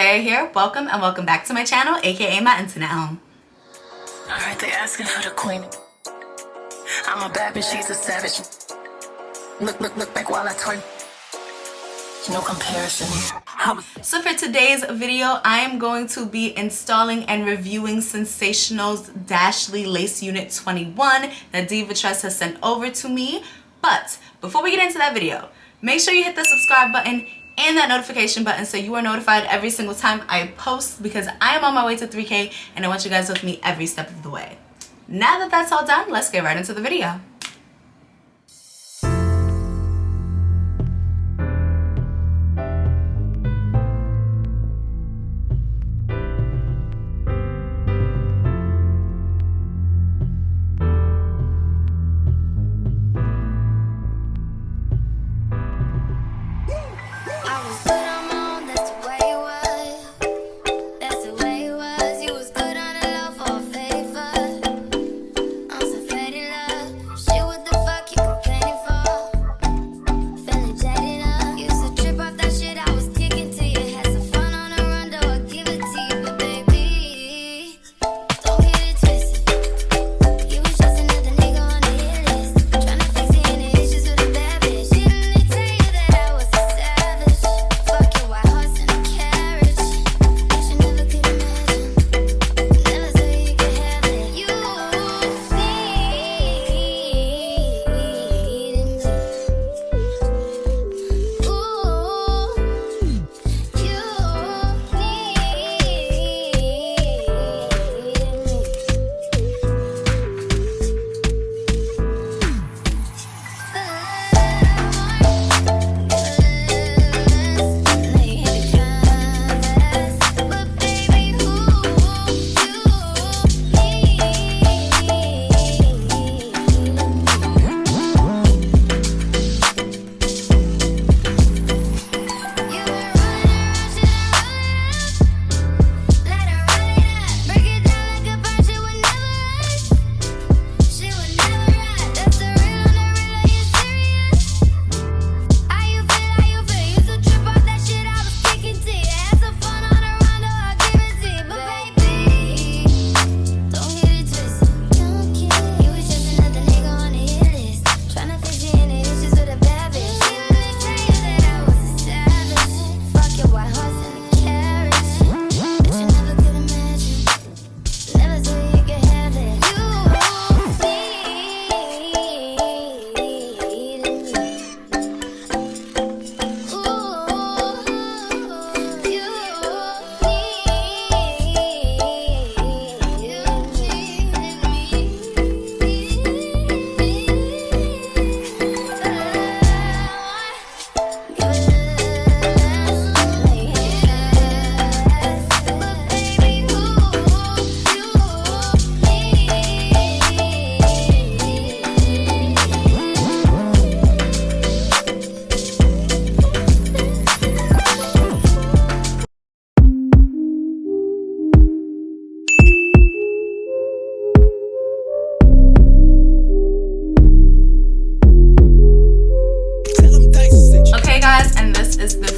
Andrea here. Welcome and welcome back to my channel, aka my internet home. Alright, they asking for the queen. I'm a bad bitch, she's a savage. Look back while I twerk. No comparison. So for today's video, I am going to be installing and reviewing Sensationel's Dashly Lace Unit 21 that Divatress has sent over to me. But before we get into that video, make sure you hit the subscribe button and that notification button so you are notified every single time I post, because I am on my way to 3K and I want you guys with me every step of the way. Now that that's all done, let's get right into the video.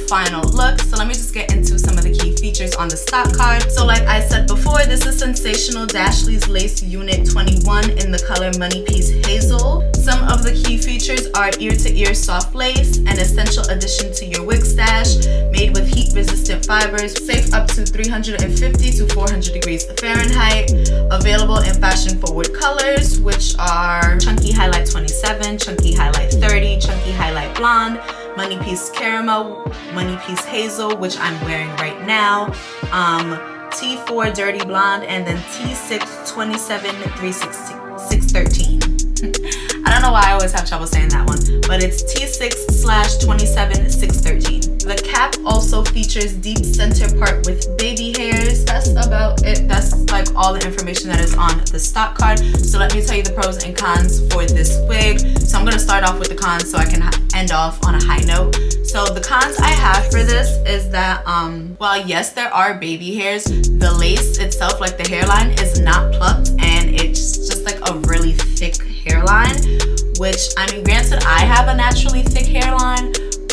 Final look, so let me just get into some of the key features on the stock card. So like I said before, this is Sensationel Dashly's Lace Unit 21 in the color Money Piece Hazel. Some of the key features are ear-to-ear soft lace, an essential addition to your wig stash, made with heat-resistant fibers, safe up to 350 to 400 degrees Fahrenheit, available in fashion-forward colors, which are Chunky Highlight 27, Chunky Highlight 30, Chunky Highlight Blonde, Money Piece Caramel, Money Piece Hazel, which I'm wearing right now, T4 Dirty Blonde, and then T6 27 613. I don't know why I always have trouble saying that one, but it's T6/27 613. The cap also features deep center part with baby hairs. That's about it. That's like all the information that is on the stock card. So let me tell you the pros and cons for this wig. So I'm going to start off with the cons so I can end off on a high note. So the cons I have for this is that while yes, there are baby hairs, the lace itself, like the hairline, is not plucked, and it's just like a really thick hairline, which, I mean, granted, I have a naturally thick hairline,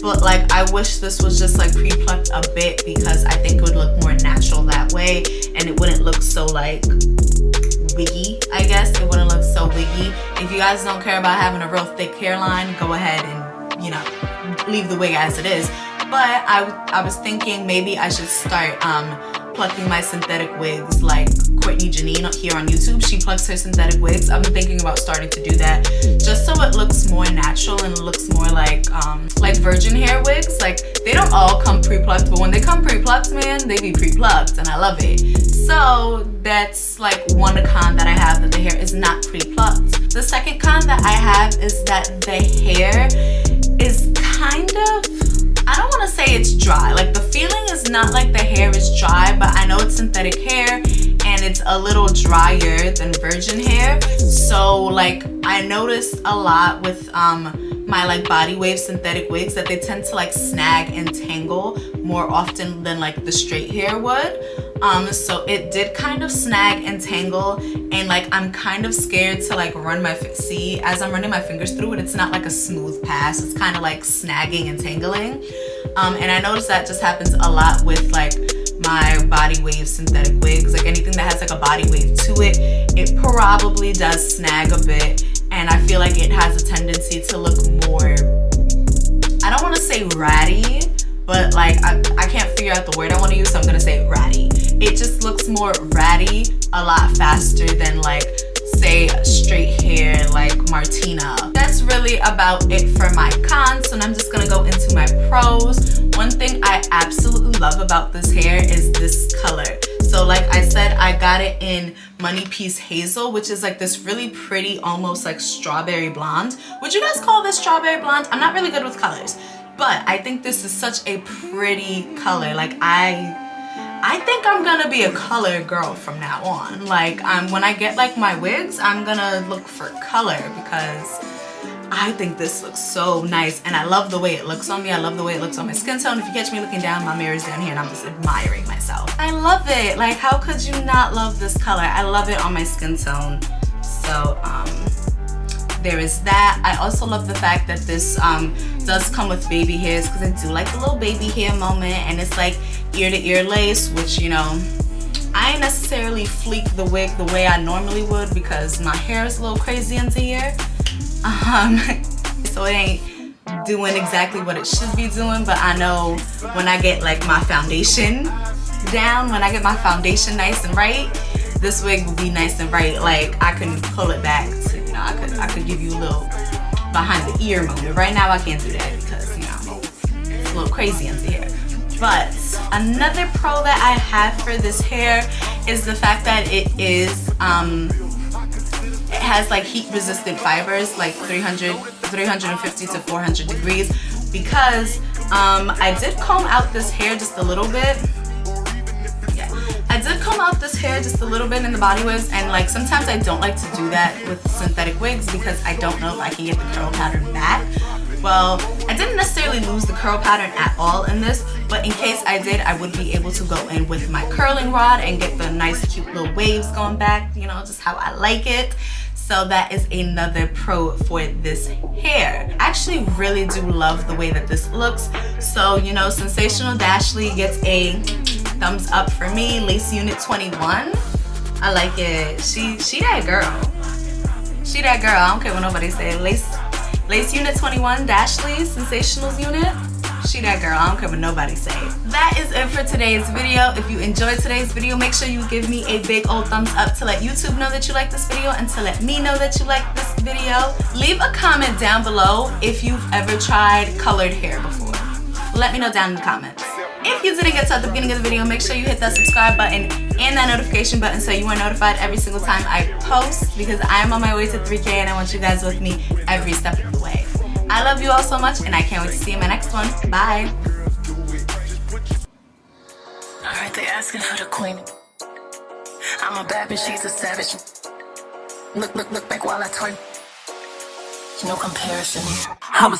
but like I wish this was just like pre-plucked a bit, because I think it would look more natural that way, and it wouldn't look so like wiggy. I guess it wouldn't look so wiggy. If you guys don't care about having a real thick hairline, go ahead and, you know, leave the wig as it is. But I was thinking maybe I should start plucking my synthetic wigs like Courtney Janine here on YouTube. She plucks her synthetic wigs. I've been thinking about starting to do that, just so it looks more natural and it looks more like virgin hair wigs. Like, they don't all come pre-plucked, but when they come pre-plucked, man, they be pre-plucked, and I love it. So that's like one con that I have, that the hair is not pre-plucked. The second con that I have is that the hair is kind of, I don't want to say it's dry. Like, the feeling is not like the hair is dry, but I know it's synthetic hair and it's a little drier than virgin hair. So like, I noticed a lot with my like body wave synthetic wigs that they tend to like snag and tangle more often than like the straight hair would. So it did kind of snag and tangle, and like I'm kind of scared to like run my see, as I'm running my fingers through it, it's not like a smooth pass. It's kind of like snagging and tangling. And I noticed that just happens a lot with like my body wave synthetic wigs. Like anything that has like a body wave to it, it probably does snag a bit, and I feel like it has a tendency to look more, I don't want to say ratty, but like I can't figure out the word I want to use, so I'm gonna say ratty. It just looks more ratty a lot faster than like, say, straight hair like Martina. That's really about it for my cons, so now I'm just gonna go into my pros. One thing I absolutely love about this hair is this color. So like I said, I got it in Money Piece Hazel, which is like this really pretty, almost like strawberry blonde. Would you guys call this strawberry blonde? I'm not really good with colors, but I think this is such a pretty color. Like I think I'm gonna be a color girl from now on. Like when I get like my wigs, I'm gonna look for color, because I think this looks so nice, and I love the way it looks on me. I love the way it looks on my skin tone. If you catch me looking down, my mirror's down here and I'm just admiring myself. I love it. Like, how could you not love this color? I love it on my skin tone. So there is that. I also love the fact that this does come with baby hairs, because I do like the little baby hair moment, and it's like ear to ear lace, which, you know, I ain't necessarily fleek the wig the way I normally would, because my hair is a little crazy under here. So it ain't doing exactly what it should be doing, but I know when I get like my foundation down, when I get my foundation nice and right, this wig will be nice and right. Like, I can pull it back to, you know, I could give you a little behind the ear moment. Right now I can't do that because, you know, it's a little crazy under here. But another pro that I have for this hair is the fact that it is it has like heat resistant fibers, like 350 to 400 degrees, because I did comb out this hair just a little bit. Yeah, I did comb out this hair just a little bit in the body waves, and like sometimes I don't like to do that with synthetic wigs because I don't know if I can get the curl pattern back. Well, I didn't necessarily lose the curl pattern at all in this, but in case I did, I would be able to go in with my curling rod and get the nice cute little waves going back, you know, just how I like it. So that is another pro for this hair. I actually really do love the way that this looks. So, you know, Sensational Dashley gets a thumbs up for me. Lace Unit 21. I like it. She that girl. She that girl. I don't care what nobody say. Lace Unit 21, Dashley, Sensationals Unit. She that girl. I don't care what nobody say. That is it for today's video. If you enjoyed today's video, make sure you give me a big old thumbs up to let YouTube know that you like this video and to let me know that you like this video. Leave a comment down below if you've ever tried colored hair before. Let me know down in the comments. If you didn't get to at the beginning of the video, make sure you hit that subscribe button and that notification button so you are notified every single time I post, because I am on my way to 3K and I want you guys with me every step of the way. I love you all so much, and I can't wait to see you in my next one. Bye. Alright, they asking for the queen. I'm a bad bitch, she's a savage. Look back while I twerk. No comparison. I'm a